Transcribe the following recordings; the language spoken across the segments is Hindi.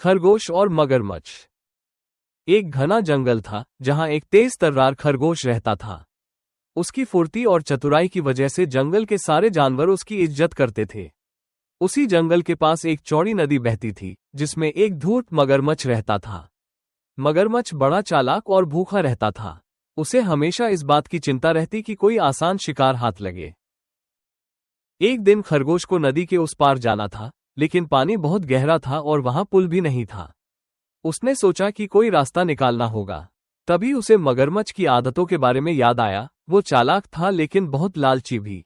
खरगोश और मगरमच्छ। एक घना जंगल था जहां एक तेज तर्रार खरगोश रहता था। उसकी फुर्ती और चतुराई की वजह से जंगल के सारे जानवर उसकी इज्जत करते थे। उसी जंगल के पास एक चौड़ी नदी बहती थी जिसमें एक धूर्त मगरमच्छ रहता था। मगरमच्छ बड़ा चालाक और भूखा रहता था। उसे हमेशा इस बात की चिंता रहती कि कोई आसान शिकार हाथ लगे। एक दिन खरगोश को नदी के उस पार जाना था, लेकिन पानी बहुत गहरा था और वहां पुल भी नहीं था। उसने सोचा कि कोई रास्ता निकालना होगा। तभी उसे मगरमच्छ की आदतों के बारे में याद आया। वो चालाक था लेकिन बहुत लालची भी।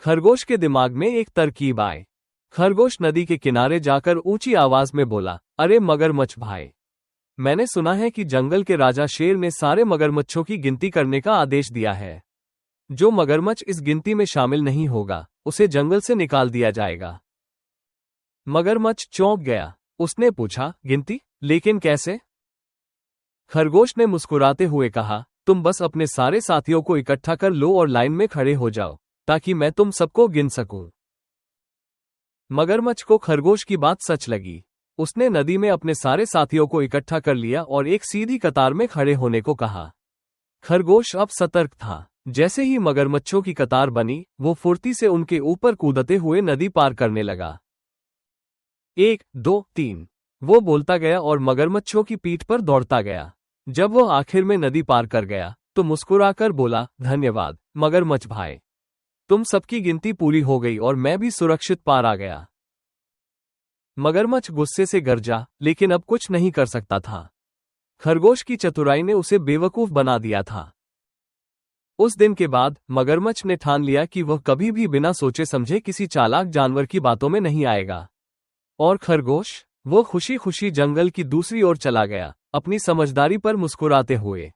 खरगोश के दिमाग में एक तरकीब आई। खरगोश नदी के किनारे जाकर ऊंची आवाज में बोला, अरे मगरमच्छ भाई, मैंने सुना है कि जंगल के राजा शेर ने सारे मगरमच्छों की गिनती करने का आदेश दिया है। जो मगरमच्छ इस गिनती में शामिल नहीं होगा उसे जंगल से निकाल दिया जाएगा। मगरमच्छ चौंक गया। उसने पूछा, गिनती? लेकिन कैसे? खरगोश ने मुस्कुराते हुए कहा, तुम बस अपने सारे साथियों को इकट्ठा कर लो और लाइन में खड़े हो जाओ ताकि मैं तुम सबको गिन सकूं। मगरमच्छ को खरगोश की बात सच लगी। उसने नदी में अपने सारे साथियों को इकट्ठा कर लिया और एक सीधी कतार में खड़े होने को कहा। खरगोश अब सतर्क था। जैसे ही मगरमच्छों की कतार बनी, वो फुर्ती से उनके ऊपर कूदते हुए नदी पार करने लगा। 1, 2, 3 वो बोलता गया और मगरमच्छों की पीठ पर दौड़ता गया। जब वो आखिर में नदी पार कर गया तो मुस्कुराकर बोला, धन्यवाद मगरमच्छ भाई, तुम सबकी गिनती पूरी हो गई और मैं भी सुरक्षित पार आ गया। मगरमच्छ गुस्से से गरजा, लेकिन अब कुछ नहीं कर सकता था। खरगोश की चतुराई ने उसे बेवकूफ बना दिया था। उस दिन के बाद मगरमच्छ ने ठान लिया कि वह कभी भी बिना सोचे समझे किसी चालाक जानवर की बातों में नहीं आएगा। और खरगोश, वो खुशी खुशी जंगल की दूसरी ओर चला गया, अपनी समझदारी पर मुस्कुराते हुए।